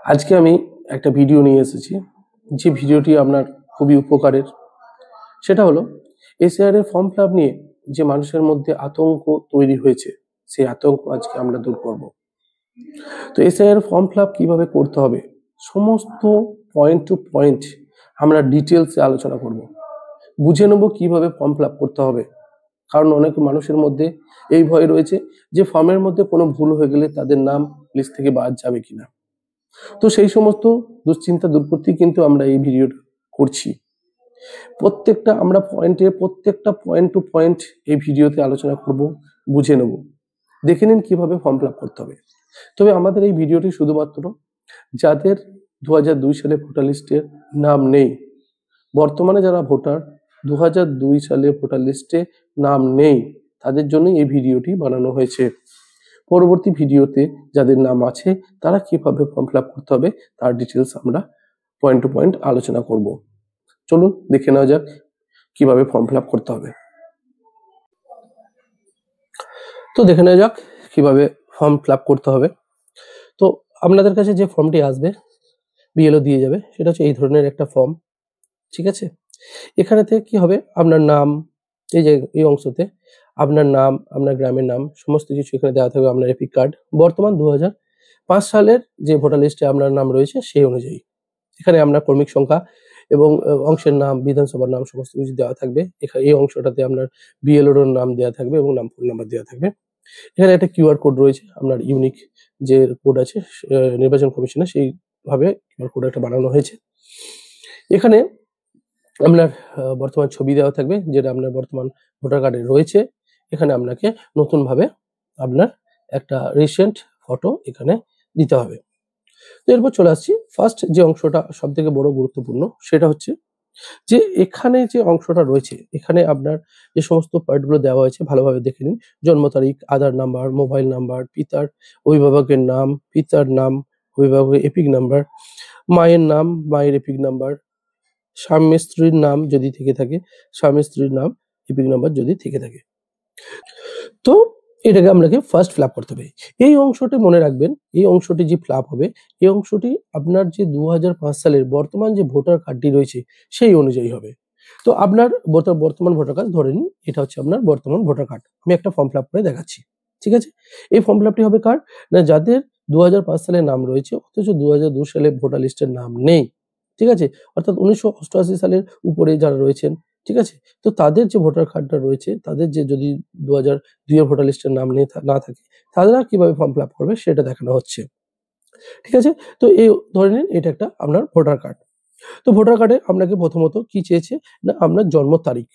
আজকে আমি একটা ভিডিও নিয়ে এসেছি, যে ভিডিওটি আপনার খুবই উপকারের। সেটা হলো এসআইআর এর ফর্ম ফিল আপ নিয়ে যে মানুষের মধ্যে আতঙ্ক তৈরি হয়েছে, সেই আতঙ্ক আজকে আমরা দূর করব। তো এসআইআর ফর্ম ফিল আপ কিভাবে করতে হবে, সমস্ত পয়েন্ট টু পয়েন্ট আমরা ডিটেলসে আলোচনা করব। বুঝে নেব কিভাবে ফর্ম ফিল আপ করতে হবে, কারণ অনেক মানুষের মধ্যে এই ভয় রয়েছে যে ফর্মের মধ্যে কোনো ভুল হয়ে গেলে তাদের নাম লিস্ট থেকে বাদ যাবে কিনা। তো সেই সমস্ত দুশ্চিন্তা দূর করতেই কিন্তু আমরা এই ভিডিওটা করছি। প্রত্যেকটা পয়েন্ট টু পয়েন্ট এই ভিডিওতে আলোচনা করব, বুঝে নেব। দেখে নিন কিভাবে ফর্ম ফিল আপ করতে হবে। তবে আমাদের এই ভিডিওটি শুধুমাত্র যাদের 2002 সালে ভোটার লিস্টের নাম নেই, বর্তমানে যারা ভোটার 2002 সালে ভোটার লিস্টে নাম নেই, তাদের জন্যই এই ভিডিওটি বানানো হয়েছে। পরবর্তী ভিডিওতে যাদের নাম আছে তারা কিভাবে ফর্ম ফিল আপ করতে হবে তার ডিটেলস আমরা পয়েন্ট টু পয়েন্ট আলোচনা করব। চলুন দেখে নেওয়া যাক কিভাবে ফর্ম ফিল আপ করতে হবে। তো দেখে নেওয়া যাক কিভাবে ফর্ম ফিল আপ করতে হবে। তো আপনাদের কাছে যে ফর্মটি আসবে, বিএলও দিয়ে যাবে, সেটা হচ্ছে এই ধরনের একটা ফর্ম। ঠিক আছে, এখানেতে কি হবে, আপনার নাম, এই যে এই অংশতে আপনার নাম, আপনার গ্রামের নাম, সমস্ত কিছু এখানে দেওয়া থাকবে। আপনার এপিক কার্ড, বর্তমান 2005 সালের যে ভোটার লিস্টে আপনার নাম রয়েছে সেই অনুযায়ী এখানে আপনার কর্মীর সংখ্যা এবং অংশের নাম, বিধানসভার নাম, সমস্ত কিছু দেওয়া থাকবে। এখানে এই অংশটাতে আপনার বিএলওর নাম দেওয়া থাকবে এবং ফোন নাম্বার দেওয়া থাকবে। এখানে একটা কিউআর কোড রয়েছে, আপনার ইউনিক যে কোড আছে নির্বাচন কমিশনের, সেইভাবে কিউআর কোড একটা বানানো হয়েছে। এখানে আপনার বর্তমান ছবি দেওয়া থাকবে, যেটা আপনার বর্তমান ভোটার কার্ডে রয়েছে। এখানে আপনাকে নতুন ভাবে আপনার একটা রিসেন্ট ফটো এখানে দিতে হবে। তো এরপর চলে আসছি ফার্স্ট যে অংশটা সব থেকে বড় গুরুত্বপূর্ণ, সেটা হচ্ছে যে এখানে যে অংশটা রয়েছে, এখানে আপনার যে সমস্ত পার্টগুলো দেওয়া হয়েছে ভালোভাবে দেখে নিন। জন্ম তারিখ, আধার নাম্বার, মোবাইল নাম্বার, পিতার অভিভাবকের নাম, পিতার নাম, অভিভাবকের এপিক নাম্বার, মায়ের নাম, মায়ের এপিক নাম্বার, স্বামী স্ত্রীর নাম যদি থেকে থাকে, স্বামী স্ত্রীর নাম, এপিক নাম্বার যদি থেকে থাকে। তো এটাকে আপনাকে ফার্স্ট ফিল আপ করতে হবে। এই অংশটি মনে রাখবেন, এই অংশটি যে ফিল আপ হবে, এই অংশটি আপনার যে 2005 সালের বর্তমান যে ভোটার কার্ডটি রয়েছে সেই অনুযায়ী হবে। তো আপনার বর্তমান ভোটার কার্ড ধরে নিন, এটা হচ্ছে আপনার বর্তমান ভোটার কার্ড। আমি একটা ফর্ম ফিল আপ করে দেখাচ্ছি। ঠিক আছে, এই ফর্ম ফিল আপটি হবে কার না, যাদের 2005 সালে নাম রয়েছে অথচ 2002 সালে ভোটার লিস্টের নাম নেই। ঠিক আছে, অর্থাৎ 1988 সালের উপরে যারা রয়েছেন, ঠিক আছে, তো তাদের যে ভোটার কার্ডটা রয়েছে, তাদের যে যদি 2002 এর ভোটার লিস্টের নাম না থাকে, তারা কিভাবে ফর্ম ফিল আপ করবে সেটা দেখানো হচ্ছে। ঠিক আছে, তো এই ধরে নিন এটা একটা আপনার ভোটার কার্ড। তো ভোটার কার্ডে আপনাকে প্রথমত কি চেয়েছে না, আপনার জন্ম তারিখ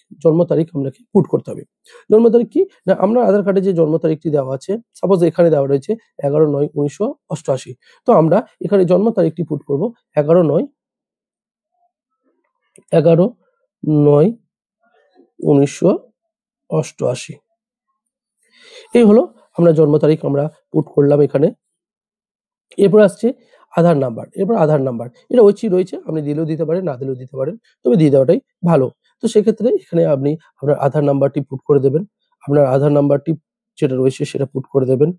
আপনাকে পুট করতে হবে। জন্ম তারিখ কি না, আপনার আধার কার্ডে যে জন্ম তারিখটি দেওয়া আছে, সাপোজ এখানে দেওয়া রয়েছে 11/9/1988। তো আমরা এখানে জন্ম তারিখটি পুট করব 11/9/1988। এই হলো আমরা জন্ম তারিখ আমরা পুট করলাম এখানে। এরপর আসছে আধার নাম্বার। এটা ঐচ্ছিক রয়েছে, আপনি দিলেও দিতে পারেন, না দিলেও দিতে পারেন, তবে দিয়ে দেওয়াটাই ভালো। তো সেক্ষেত্রে এখানে আপনি আপনার আধার নাম্বারটি পুট করে দেবেন। আপনার আধার নাম্বারটি যেটা রয়েছে সেটা পুট করে দেবেন।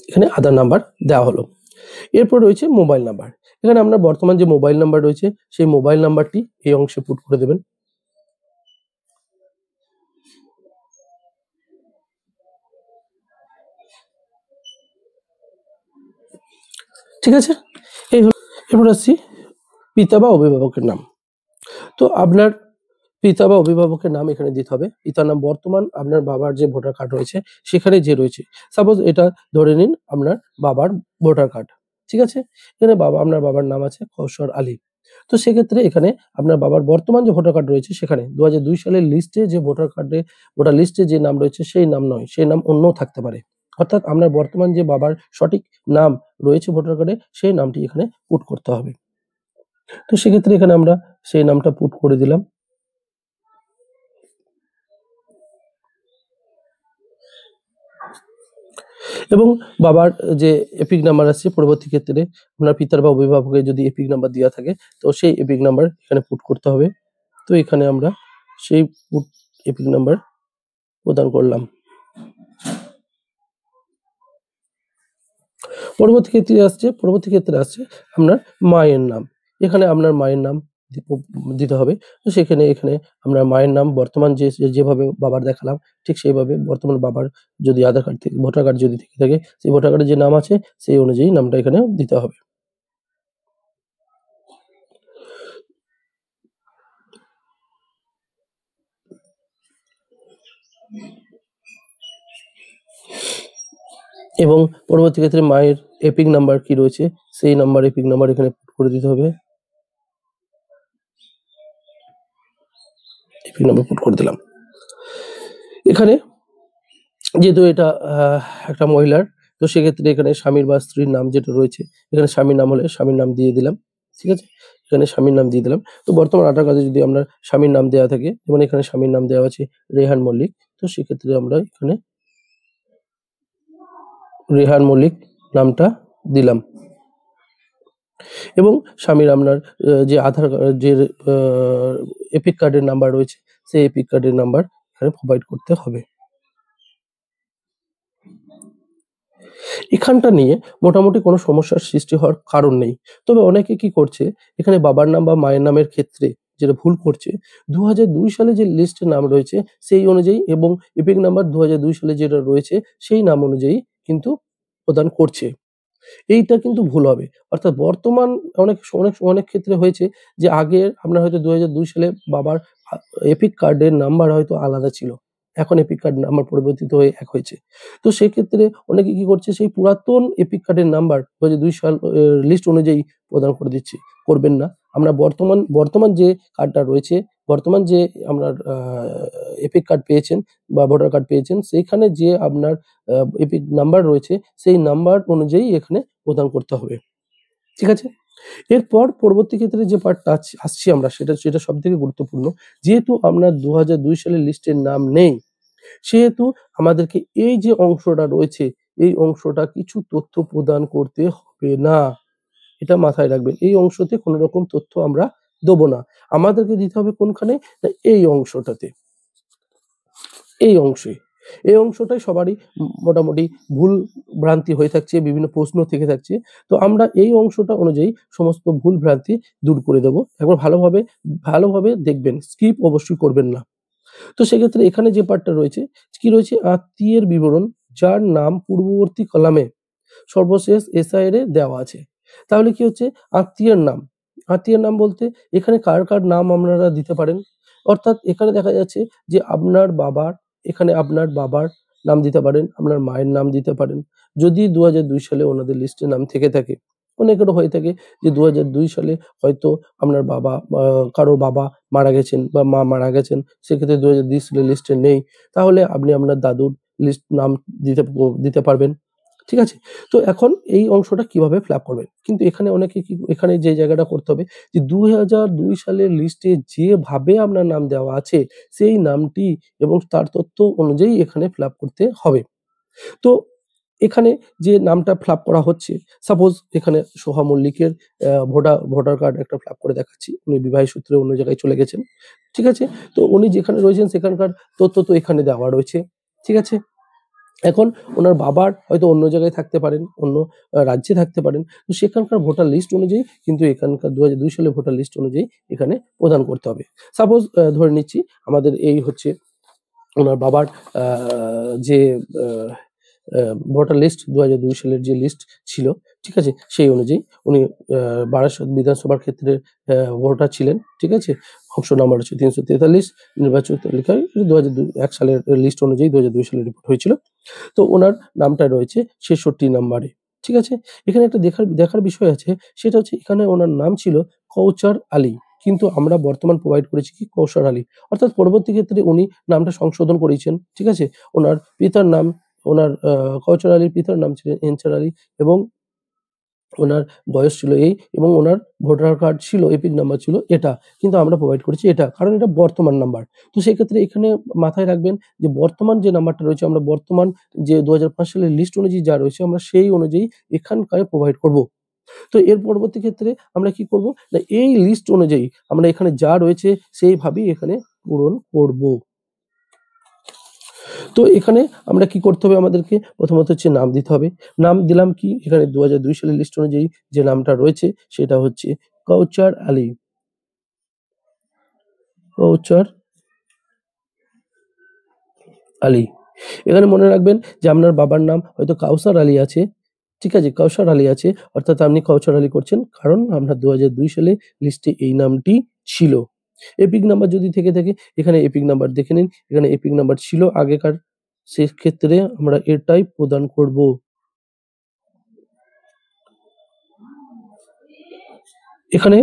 এখানে আধার নাম্বার দেওয়া হলো। এরপর রয়েছে মোবাইল নাম্বার। এখানে আপনার বর্তমান যে মোবাইল নাম্বার রয়েছে সেই মোবাইল নাম্বারটি এই অংশে পুট করে দেবেন। ঠিক আছে, এই হলো। এরপর আসছি পিতা বা অভিভাবকের নাম। তো আপনার পিতা বা অভিভাবকের নাম এখানে দিতে হবে। পিতার নাম বর্তমান আপনার বাবার যে ভোটার কার্ড রয়েছে সেখানে যে রয়েছে, সাপোজ এটা ধরে নিন আপনার বাবার ভোটার কার্ড। ঠিক আছে, এখানে আপনার বাবার নাম আছে কৌশর আলী। তো সেক্ষেত্রে এখানে আপনার বাবার বর্তমান যে ভোটার কার্ড রয়েছে সেখানে 2002 সালের লিস্টে যে ভোটার লিস্টে যে নাম রয়েছে সেই নাম নয়, সেই নাম অন্যও থাকতে পারে। অর্থাৎ আপনার বর্তমান যে বাবার সঠিক নাম রয়েছে ভোটার কার্ডে সেই নামটি এখানে পুট করতে হবে। তো সেক্ষেত্রে এখানে আমরা সেই নামটা পুট করে দিলাম। এবং বাবার যে এপিক নাম্বার আছে, পরবর্তী ক্ষেত্রে আপনার পিতার বা অভিভাবকের যদি এপিক নাম্বার দেওয়া থাকে তো সেই এপিক নাম্বার এখানে পুট করতে হবে। তো এখানে আমরা সেই এপিক নাম্বার প্রদান করলাম। পরবর্তী ক্ষেত্রে আসছে আপনার মায়ের নাম। এখানে আপনার মায়ের নাম দিতে হবে। তো এখানে আপনার মায়ের নাম বর্তমান যেভাবে বাবার দেখালাম ঠিক সেইভাবে বর্তমান বাবার যদি আধার কার্ড থেকে ভোটার কার্ড যদি থেকে থাকে সেই ভোটার কার্ডে যে নাম আছে সেই অনুযায়ী নামটা এখানে দিতে হবে। এবং পরবর্তী ক্ষেত্রে মায়ের এপিক নাম্বার কি রয়েছে সেই এপিক নাম্বার এখানে পুট করে দিতে হবে। এপিক নাম্বার পুট করে দিলাম। এখানে যেহেতু এটা একটা মহিলার, তো সেক্ষেত্রে এখানে স্বামীর বা স্ত্রীর নাম যেটা রয়েছে এখানে স্বামীর নাম হলে স্বামীর নাম দিয়ে দিলাম। ঠিক আছে, এখানে স্বামীর নাম দিয়ে দিলাম। তো বর্তমান আধার কার্ডে যদি আমরা স্বামীর নাম দেওয়া থাকে, যেমন এখানে স্বামীর নাম দেওয়া আছে রেহান মল্লিক, তো সেক্ষেত্রে আমরা এখানে রেহান মল্লিক নামটা দিলাম। এবং স্বামীর আপনার যে আধার যে এপিক কার্ডের নাম্বার রয়েছে সেই এপিক কার্ডের নাম্বার এখানে প্রোভাইড করতে হবে। এখানটা নিয়ে মোটামুটি কোনো সমস্যার সৃষ্টি হওয়ার কারণ নেই। তবে অনেকে কি করছে, এখানে বাবার নাম বা মায়ের নামের ক্ষেত্রে যেটা ভুল করছে, ২০০২ সালে যে লিস্টে নাম রয়েছে সেই অনুযায়ী এবং এপিক নাম্বার ২০০২ সালে যেটা রয়েছে সেই নাম অনুযায়ী কিন্তু প্রদান করছে। এইটা কিন্তু ভুল হবে। অর্থাৎ বর্তমান অনেক ক্ষেত্রে হয়েছে যে আগে আপনার হয়তো ২০০২ সালে বাবার এপিক কার্ডের নাম্বার হয়তো আলাদা ছিল। এখন এপিক কার্ড নাম্বার পরিবর্তিত হয়ে এক হয়েছে। তো সেক্ষেত্রে অনেকে কি করছে, সেই পুরাতন এপিক কার্ডের নাম্বার ২০০২ সাল লিস্ট অনুযায়ী প্রদান করে দিচ্ছে। করবেন না। আমরা বর্তমান যে কার্ডটা রয়েছে, বর্তমান যে আপনার এপিক কার্ড পেয়েছেন বা ভোটার কার্ড পেয়েছেন, সেইখানে যে আপনার এপিক নাম্বার রয়েছে সেই নাম্বার অনুযায়ী এখানে প্রদান করতে হবে। ঠিক আছে? এরপর পরবর্তী ক্ষেত্রে যে পার্টটা আসছি আমরা সেটা সবথেকে গুরুত্বপূর্ণ। যেহেতু আপনার ২০০২ সালের লিস্টের নাম নেই, সেহেতু আমাদেরকে এই যে অংশটা রয়েছে এই অংশটা কিছু তথ্য প্রদান করতে হবে না। এটা মাথায় রাখবেন। এই অংশতে কোনো রকম তথ্য আমরা দেব না। আমাদেরকে দিতে হবে কোনখানে? না এই অংশটাতে। এই অংশে। এই অংশটাই সবারই মোটামুটি ভুল ভ্রান্তি হয়ে থাকছে, বিভিন্ন প্রশ্ন থেকে থাকছে। তো আমরা এই অংশটা অনুযায়ী সমস্ত ভুল ভ্রান্তি দূর করে দেব। একবার ভালোভাবে দেখবেন। স্কিপ অবশ্যই করবেন না। তো সেক্ষেত্রে এখানে যে পার্টটা রয়েছে, কি রয়েছে? আত্মীয়ের বিবরণ যার নাম পূর্ববর্তী কলামে সর্বশেষ এসআইআর এ দেওয়া আছে। তাহলে কি হচ্ছে? আত্মীয়ের নাম। আত্মীয়ের নাম বলতে এখানে কার নাম আপনারা দিতে পারেন। অর্থাৎ এখানে দেখা যাচ্ছে যে এখানে আপনার বাবার নাম দিতে পারেন, আপনার মায়ের নাম দিতে পারেন। যদি ২০০২ সালে ওনাদের লিস্টে নাম থেকে থাকে। অনেকেরও হয়ে থাকে যে ২০০২ সালে হয়তো আপনার কারো বাবা মারা গেছেন বা মা মারা গেছেন। সেক্ষেত্রে ২০২০ সালের লিস্টে নেই। তাহলে আপনি আপনার দাদুর নাম দিতে পারবেন। ঠিক আছে? তো এখন এই অংশটা কিভাবে ফিল আপ করবেন? কিন্তু এখানে এখানে যে জায়গাটা করতে হবে যে ২০০২ সালের লিস্টে যেভাবে আপনার নাম দেওয়া আছে সেই নামটি এবং তার তথ্য অনুযায়ী এখানে ফিল আপ করতে হবে। তো এখানে যে নামটা ফিল আপ করা হচ্ছে, সাপোজ এখানে সোহা মল্লিকের ভোটার কার্ড একটা ফিল আপ করে দেখাচ্ছি। উনি বিবাহের সূত্রে অন্য জায়গায় চলে গেছেন। ঠিক আছে? তো উনি যেখানে রয়েছেন সেখানকার তথ্য তো এখানে দেওয়া রয়েছে। ঠিক আছে? এখন উনার বাবার হয়তো অন্য জায়গায় থাকতে পারেন, অন্য রাজ্যে থাকতে পারেন। তো সেখানকার ভোটার লিস্ট অনুযায়ী কিন্তু এখানকার ২০০২ সালের ভোটার লিস্ট অনুযায়ী এখানে প্রদান করতে হবে। সাপোজ ধরে নিচ্ছি আমাদের এই হচ্ছে উনার বাবার আ যে আ আ ভোটার লিস্ট ২০০২ সালের যে লিস্ট ছিল, ঠিক আছে? সেই অনুযায়ী উনি বারাসত বিধানসভার ক্ষেত্রে ভোটার ছিলেন, ঠিক আছে? অংশ নাম্বার হচ্ছে ৩৪৩ নির্বাচক তালিকায় ২০০১ সালের লিস্ট অনুযায়ী ২০০২ সালে রিপোর্ট হয়েছিল। তো উনার নামটা রয়েছে ৬৬ নম্বরে। ঠিক আছে? এখানে একটা দেখার বিষয় আছে, সেটা হচ্ছে এখানে উনার নাম ছিল কৌচার আলী। কিন্তু আমরা বর্তমান প্রোভাইড করেছি কি কৌসার আলী। অর্থাৎ পরবর্তী ক্ষেত্রে উনি নামটা সংশোধন করেছেন। ঠিক আছে? উনার পিতার নাম কৌচার আলীর পিতার নাম ছিলেন এনসার আলী এবং উনার বয়স ছিল এই এবং উনার ভোটার কার্ড ছিল, এপিক নাম্বার ছিল এটা। কিন্তু আমরা প্রোভাইড করেছি এটা। কারণ এটা বর্তমান নাম্বার। তো সেক্ষেত্রে এখানে মাথায় রাখবেন যে বর্তমান যে নাম্বারটা রয়েছে আমরা বর্তমান যে ২০০৫ সালের লিস্ট অনুযায়ী যা রয়েছে আমরা সেই অনুযায়ী এখানকার প্রোভাইড করব। তো এর পরবর্তী ক্ষেত্রে আমরা কি করব? না এই লিস্ট অনুযায়ী আমরা এখানে যা রয়েছে সেইভাবেই এখানে পূরণ করব। তো এখানে আমরা কি করতে হবে, আমাদেরকে প্রথমত হচ্ছে নাম দিতে হবে। নাম দিলাম কি, এখানে 2002 সালের লিস্ট অনুযায়ী যে নামটা রয়েছে সেটা হচ্ছে কাউচার আলী। কাউচার আলী। এখানে মনে রাখবেন যে আপনার বাবার নাম হয়তো কাউসার আলী আছে, ঠিক আছে, কাউসার আলী আছে, অর্থাৎ আপনি কাউচার আলী করছেন, কারণ আপনার 2002 সালে লিস্টে এই নামটি ছিল। এপিক নাম্বার যদি থেকে থাকে, এখানে এপিক নাম্বার দেখে নিন, এখানে এপিক নাম্বার ছিল আগেকার, সেক্ষেত্রে আমরা এটাই প্রদান করব। এখানে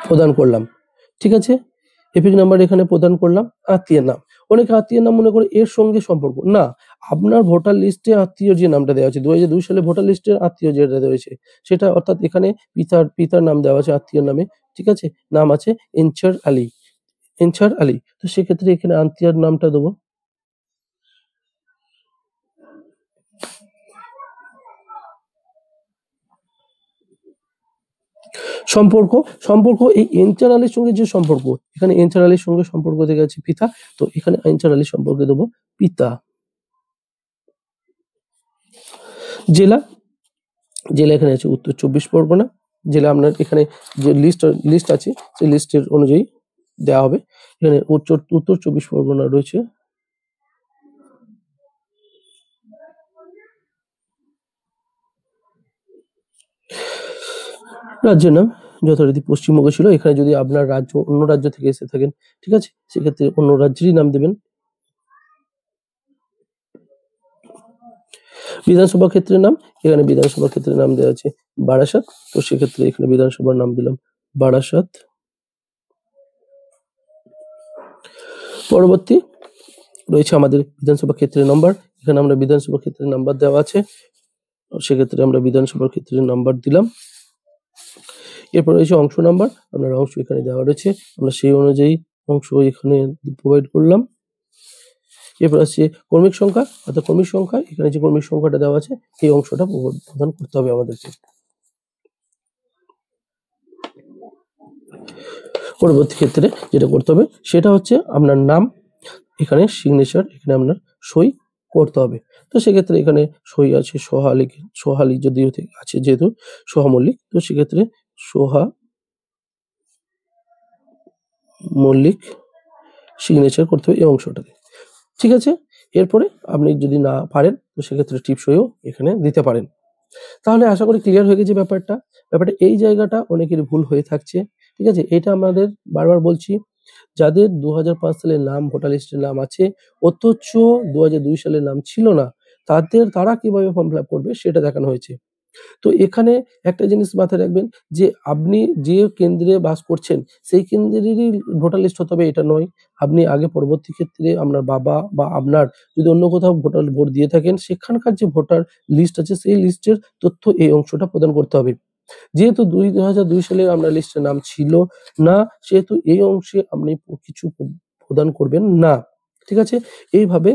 প্রদান করলাম, ঠিক আছে, এপিক নাম্বার এখানে প্রদান করলাম। আত্মীয়ের নাম, অনেকে আত্মীয়ের নাম মনে করে এর সঙ্গে সম্পর্ক না, আপনার ভোটার লিস্টে আত্মীয় যে নামটা দেওয়া আছে 2002 সালে ভোটার লিস্টের আত্মীয় যেটা রয়েছে সেটা, অর্থাৎ এখানে পিতার নাম দেওয়া আছে আত্মীয়ের নামে, ঠিক আছে, নাম আছে এনচার আলী, এনচার আলী। তো সেক্ষেত্রে এখানে আত্মীয়ের নামটা দেবো। সম্পর্ক, সম্পর্ক এই এনচার আলীর সঙ্গে যে সম্পর্ক, এখানে এনচার আলীর সঙ্গে সম্পর্ক থেকে আছে পিতা, তো এখানে এনচার আলীর সম্পর্কে দেবো পিতা। জেলা, জেলা এখানে আছে উত্তর 24 পরগনা। জেলা আপনার এখানে যে লিস্ট আছে সেই লিস্টের অনুযায়ী দেওয়া হবে। এখানে উত্তর 24 পরগনা রয়েছে। রাজ্যের নাম যথারীতি পশ্চিমবঙ্গ ছিল, এখানে যদি আপনার রাজ্য অন্য রাজ্য থেকে এসে থাকেন, ঠিক আছে, সেক্ষেত্রে অন্য রাজ্যেরই নাম দেবেন। বিধানসভা ক্ষেত্রের নাম, এখানে বিধানসভা ক্ষেত্রের নাম দেওয়া আছে বারাসাত, তো সেক্ষেত্রে এখানে বিধানসভার নাম দিলাম বারাসাত। পরবর্তী রয়েছে আমাদের বিধানসভা ক্ষেত্রের নাম্বার, এখানে আমরা বিধানসভা ক্ষেত্রের নাম্বার দেওয়া আছে, সেক্ষেত্রে আমরা বিধানসভার ক্ষেত্রের নাম্বার দিলাম। এরপর রয়েছে অংশ নাম্বার, আপনার অংশ এখানে দেওয়া রয়েছে, আমরা সেই অনুযায়ী অংশ এখানে প্রোভাইড করলাম। এরপর আছে কর্মিক সংখ্যা, অর্থাৎ কর্মিক সংখ্যা, এখানে যে কর্মিক সংখ্যাটা দেওয়া আছে এই অংশটা প্রদান করতে হবে আমাদেরকে। পরবর্তী ক্ষেত্রে যেটা করতে হবে সেটা হচ্ছে আপনার নাম, এখানে সিগনেচার, এখানে আপনার সই করতে হবে। তো সেক্ষেত্রে এখানে সই আছে সোহালি যদিও আছে, যেহেতু সোহা মল্লিক, তো সেক্ষেত্রে সোহা মল্লিক সিগনেচার করতে হবে এই অংশটাতে, ঠিক আছে। এরপরে আপনি যদি না পারেন তো সেক্ষেত্রে টিপ সইও এখানে দিতে পারেন। তাহলে আশা করি ক্লিয়ার হয়ে গেছে ব্যাপারটা। এই জায়গাটা অনেকের ভুল হয়ে থাকছে, ঠিক আছে, এটা আমাদের বারবার বলছি, যাদের 2005 সালের নাম ভোটার লিস্টের নাম আছে অথচ 2002 সালের নাম ছিল না, তারা কিভাবে ফর্ম ফিল আপ করবে সেটা দেখানো হয়েছে। তো এখানে একটা জিনিস মাথায় রাখবেন যে আপনি যে কেন্দ্রে বাস করছেন সেই কেন্দ্রেরই ভোটার লিস্ট হতে হবে এটা নয়। আপনি আগে পরবর্তী ক্ষেত্রে আপনার বাবা বা আপনার যদি অন্য কোথাও ভোট দিয়ে থাকেন সেখানকার যে ভোটার লিস্ট আছে সেই লিস্টের তথ্য এই অংশটা প্রদান করতে হবে। যেহেতু 2002 সালে আপনার লিস্টে নাম ছিল না, সেহেতু এই অংশে আপনি কিছু প্রদান করবেন না, ঠিক আছে। এইভাবে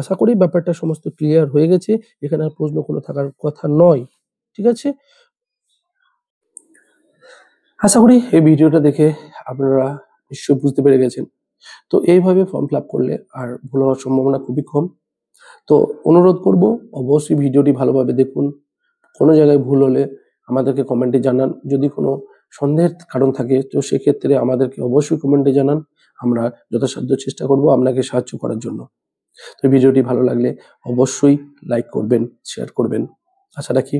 আশা করি ব্যাপারটা সমস্ত ক্লিয়ার হয়ে গেছে, এখানে আর প্রশ্ন কোনো থাকার কথা নয়, ঠিক আছে। আশা করি এই ভিডিওটা দেখে আপনারা নিশ্চয়ই বুঝতে পেরে গেছেন। তো এইভাবে ফর্ম ফিল আপ করলে আর ভুল হওয়ার সম্ভাবনা খুবই কম। তো অনুরোধ করব অবশ্যই ভিডিওটি ভালোভাবে দেখুন, কোনো জায়গায় ভুল হলে আমাদেরকে কমেন্টে জানান, যদি কোনো সন্দেহের কারণ থাকে তো সেক্ষেত্রে আমাদেরকে অবশ্যই কমেন্টে জানান, আমরা যথাসাধ্য চেষ্টা করব আপনাকে সাহায্য করার জন্য। তো ভিডিওটি ভালো লাগলে অবশ্যই লাইক করবেন, শেয়ার করবেন, আশা রাখি।